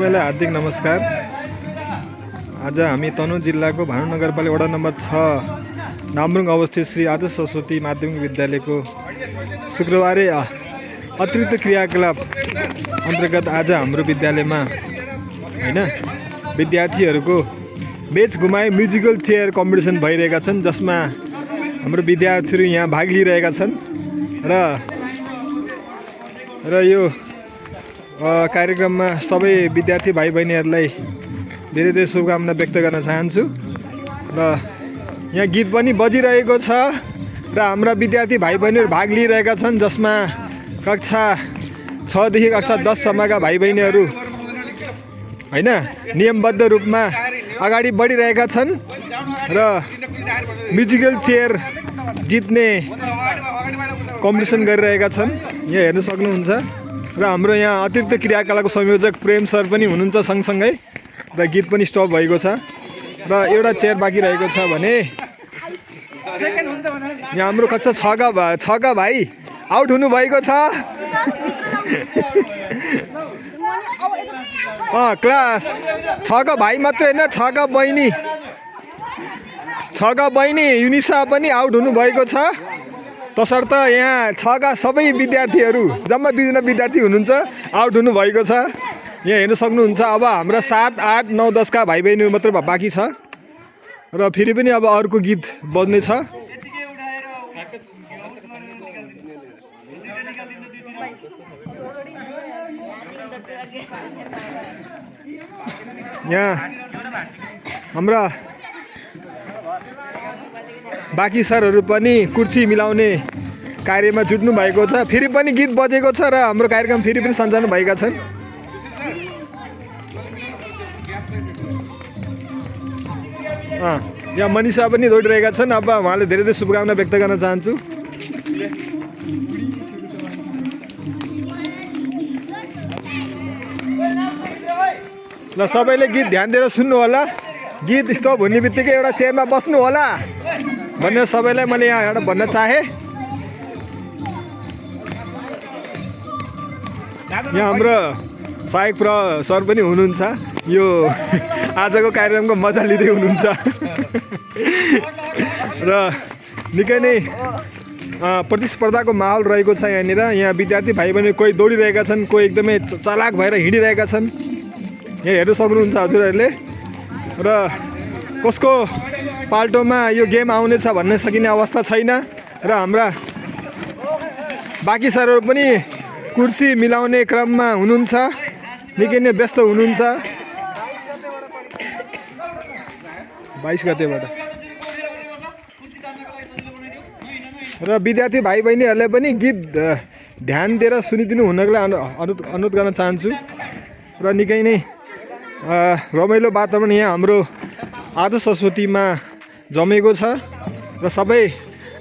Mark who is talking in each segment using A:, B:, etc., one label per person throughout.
A: सबैलाई हार्दिक नमस्कार। आज हामी तनहुँ जिल्लाको भानु नगरपालिका वडा नम्बर 6 नाम्रुङ अवस्थित श्री आदर्श सरस्वती माध्यमिक विद्यालयको शुक्रबारे अतिरिक्त क्रियाकलाप अन्तर्गत आज हाम्रो विद्यालयमा हैन विद्यार्थीहरूको मेच घुमाए म्युजिकल चेयर कम्पिटिसन भइरहेका छन्, जसमा हाम्रो विद्यार्थीहरू यहाँ भाग लिइरहेका छन् र यो कार्यक्रममा सबै विद्यार्थी भाइ बहिनीहरूलाई धेरै धेरै शुभकामना व्यक्त गर्न चाहन्छु। र यहाँ गीत पनि बजिरहेको छ र हाम्रा विद्यार्थी भाइ बहिनीहरू भाग लिइरहेका छन्, जसमा कक्षा 6 देखि कक्षा 10 सम्मका भाइ बहिनीहरू हैन नियमबद्ध रूपमा अगाडि बढिरहेका छन् र म्युजिकल चेयर जित्ने कम्पिटिसन गरिरहेका छन्। यहाँ हेर्न सक्नुहुन्छ र हाम्रो यहाँ अतिरिक्त क्रियाकलापको संयोजक प्रेम सर पनि हुनुहुन्छ सँगसँगै र गीत पनि स्टप भएको छ र एउटा चेयर बाँकी रहेको छ भने यहाँ हाम्रो कक्षा 6 का भाइ आउट हुनुभएको छ। क्लास 6 का भाइ मात्रै होइन 6 का बहिनी युनिसा पनि आउट हुनुभएको छ। तसर्थ यहाँ 6 का सबै विद्यार्थीहरू जम्मा 2 जना विद्यार्थी हुनुहुन्छ आउट हुनुभएको छ। यहाँ हेर्न सक्नुहुन्छ। अब हाम्रा 7, 8, 9, 10 का भाइ बहिनीहरू मात्र बाँकी छ र फेरि पनि अब अर्को गीत बज्ने छ। यहाँ हाम्रा बाँकी सरहरू पनि कुर्सी मिलाउने कार्यमा जुट्नु भएको छ। फेरि पनि गीत बजेको छ र हाम्रो कार्यक्रम फेरि पनि सञ्चालन भएका छन्। यहाँ मनिषा पनि दौडिरहेका छन्। अब उहाँले धेरै धेरै शुभकामना व्यक्त गर्न चाहन्छु। ल सबैले गीत ध्यान दिएर सुन्नु होला। गीत स्टप हुने बित्तिकै एउटा चेयरमा बस्नु होला भनेर सबैलाई मैले यहाँ एउटा भन्न चाहे। यहाँ हाम्रो सहायक सर पनि हुनुहुन्छ, यो आजको कार्यक्रमको मजा लिँदै हुनुहुन्छ र निकै नै प्रतिस्पर्धाको माहौल रहेको छ यहाँनिर। यहाँ विद्यार्थी भाइ बहिनी कोही दौडिरहेका छन्, कोही एकदमै चालाक भएर हिँडिरहेका छन्। यहाँ हेर्न सक्नुहुन्छ हजुरहरूले। र कसको पाल्टोमा यो गेम आउनेछ भन्न सकिने अवस्था छैन र हाम्रा बाँकी सरहरू पनि कुर्सी मिलाउने क्रममा हुनुहुन्छ, निकै नै व्यस्त हुनुहुन्छ। 22 गतेबाट र विद्यार्थी भाइ बहिनीहरूले पनि गीत ध्यान दिएर सुनिदिनु हुनको लागि अनुरोध गर्न चाहन्छु। र निकै नै रमाइलो वातावरण यहाँ हाम्रो आदर्श सरस्वतीमा जमेको छ र सबै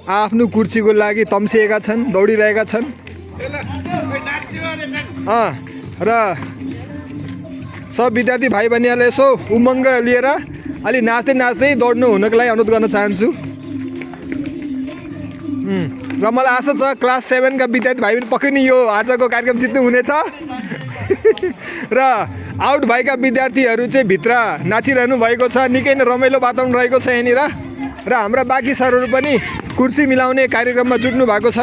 A: आफ्नो कुर्सीको लागि तम्सिएका छन्, दौडिरहेका छन्। र सब विद्यार्थी भाइ बहिनीहरूले यसो उमङ्ग लिएर अलि नाच्दै नाच्दै दौड्नु हुनको लागि अनुरोध गर्न चाहन्छु। र मलाई आशा छ क्लास 7 का विद्यार्थी भाइ बहिनी पक्कै नै यो आजको कार्यक्रम जित्नु हुनेछ र आउट भएका विद्यार्थीहरू चाहिँ भित्र नाचिरहनु भएको छ। निकै नै रमाइलो वातावरण रहेको छ यहाँनिर र हाम्रा बाँकी सरहरू पनि कुर्सी मिलाउने कार्यक्रममा जुट्नु भएको छ।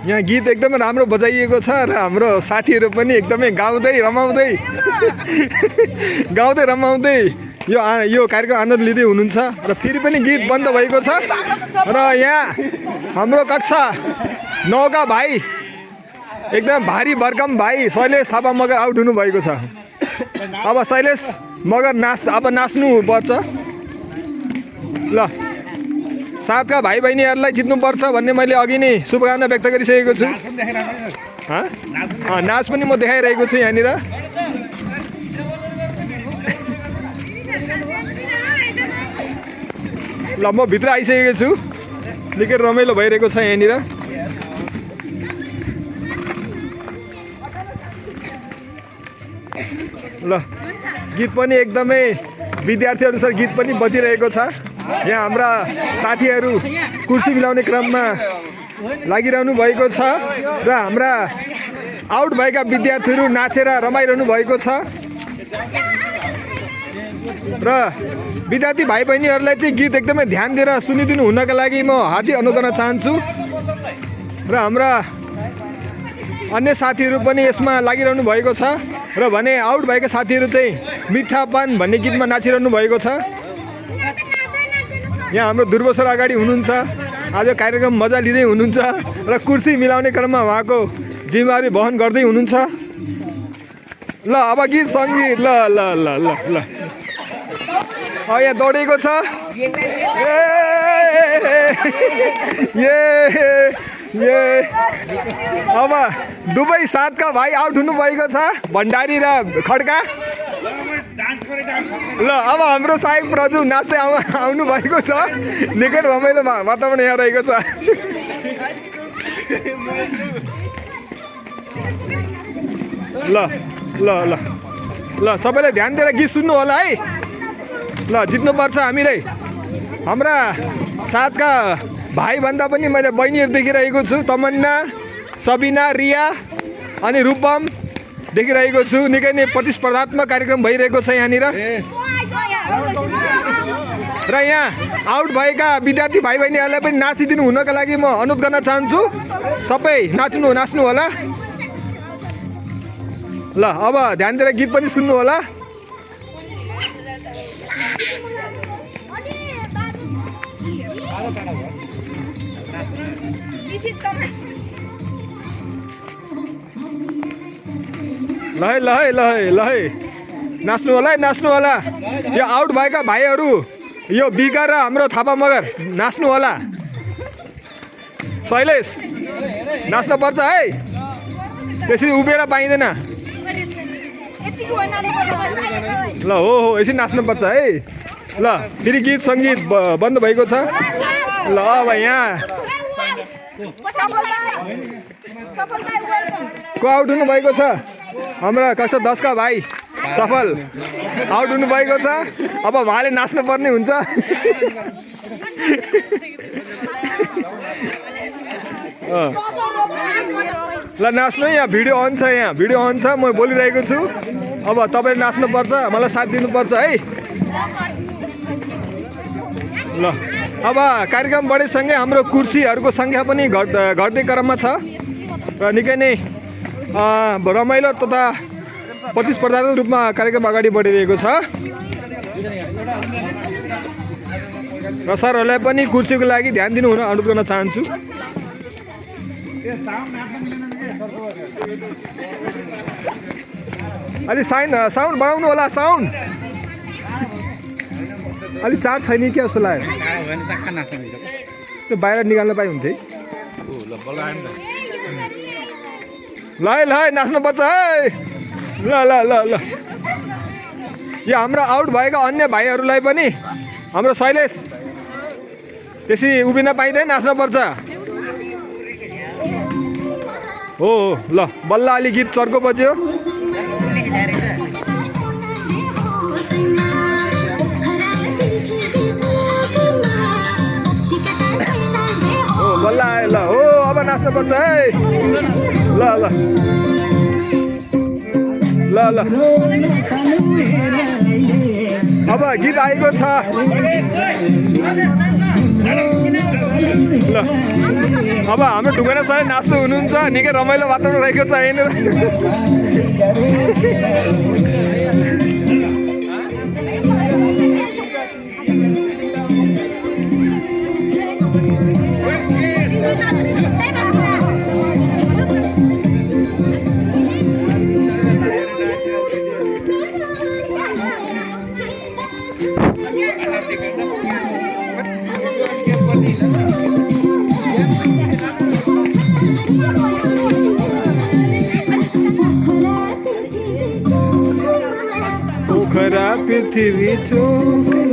A: यहाँ गीत एकदमै राम्रो बजाइएको छ र हाम्रो साथीहरू पनि एकदमै गाउँदै रमाउँदै यो कार्यक्रम आनन्द लिँदै हुनुहुन्छ। र फेरि पनि गीत बन्द भएको छ र यहाँ हाम्रो कक्षा 9 का भाइ एकदम भारी भरकम भाइ शैलेश थापा मगर आउट हुनुभएको छ। अब शैलेश मगर नाच्नु पर्छ। ल 7 का भाइ बहिनीहरूलाई जित्नुपर्छ भन्ने मैले अघि नै शुभकामना व्यक्त गरिसकेको छु। नाच पनि म देखाइरहेको छु यहाँनिर। ल म भित्र आइसकेको छु निकै रमाइलो भइरहेको छ यहाँनिर ल गीत पनि एकदमै विद्यार्थी अनुसार गीत पनि बजिरहेको छ यहाँ हाम्रा साथीहरू कुर्सी मिलाउने क्रममा लागिरहनु भएको छ र हाम्रा आउट भएका विद्यार्थीहरू नाचेर रमाइरहनु भएको छ र विद्यार्थी भाइ बहिनीहरूलाई चाहिँ गीत एकदमै ध्यान दिएर सुनिदिनु हुनका लागि म हार्दिक अनुरोध गर्न चाहन्छु र हाम्रा अन्य साथीहरू पनि यसमा लागिरहनु भएको छ र भने आउट भएका साथीहरू चाहिँ मिठापान भन्ने गीतमा नाचिरहनु भएको छ यहाँ हाम्रो ध्रुव सर अगाडि हुनुहुन्छ आज कार्यक्रम मजा लिँदै हुनुहुन्छ र कुर्सी मिलाउने क्रममा उहाँको जिम्मेवारी वहन गर्दै हुनुहुन्छ ल अब गीत सङ्गीत ल ल ल ल ल यहाँ दौडेको छ अब दुवै साथका भाइ आउट हुनुभएको छ भण्डारी र खड्का ल अब हाम्रो साइक प्रजु नाच्दै आउनु भएको छ निकै रमाइलो वातावरण यहाँ रहेको छ ल ल ल ल सबैले ध्यान दिएर गीत सुन्नु होला है ल जित्नुपर्छ हामीले हाम्रा साथका भाइभन्दा पनि मैले बहिनीहरू देखिरहेको छु तमन्ना सबिना रिया अनि रूपम देखिरहेको छु निकै नै प्रतिस्पर्धात्मक कार्यक्रम भइरहेको छ यहाँनिर र यहाँ आउट भएका विद्यार्थी भाइ बहिनीहरूलाई पनि नाचिदिनु हुनका लागि म अनुरोध गर्न चाहन्छु सबै नाच्नु होला ल अब ध्यान दिएर गीत पनि सुन्नु होला ल है नाच्नु होला यो आउट भएका भाइहरू यो बिका र हाम्रो थापा मगर नाच्नु होला शैलेश नाच्न पर्छ है त्यसरी उभिएर पाइँदैन ल हो यसरी नाच्नु पर्छ है ल फेरि गीत सङ्गीत बन्द भएको छ ल अब यहाँ को आउट हुनु भएको छ हाम्रा कक्षा 10 का भाइ सफल आउट हुनु भएको छ अब उहाँले नाच्नु पर्ने हुन्छ ल नाच्नु यहाँ भिडियो अन छ म बोलिरहेको छु अब तपाईँले नाच्नुपर्छ मलाई साथ दिनुपर्छ है ल अब कार्यक्रम बढेसँगै हाम्रो कुर्सीहरूको सङ्ख्या पनि घट्ने क्रममा छ र निकै नै रमाइलो तथा प्रतिस्पर्धात्मक रूपमा कार्यक्रम अगाडि बढिरहेको छ र सरहरूलाई पनि कुर्सीको लागि ध्यान दिनु हुन अनुरोध गर्न चाहन्छु अलि साउन्ड बढाउनु होला साउन्ड अलि चार्ज छैन क्या जस्तो लाग्यो त्यो बाहिर निकाल्न पाइ हुन्थ्यो ल नाच्नुपर्छ है ल यो हाम्रो आउट भएका अन्य भाइहरूलाई पनि हाम्रो शैलेश त्यसरी उभिन पाइँदैन नाच्नुपर्छ हो ल बल्ल अलि गीत चर्को बज्यो बल्ल आयो ल हो अब नाच्नुपर्छ है ल अब गीत आएको छ ल अब हाम्रो ढुङ्गाना सर नाच्नु हुनुहुन्छ निकै रमाइलो वातावरण रहेको छ यहाँनिर पोखरा पृथ्वी चोक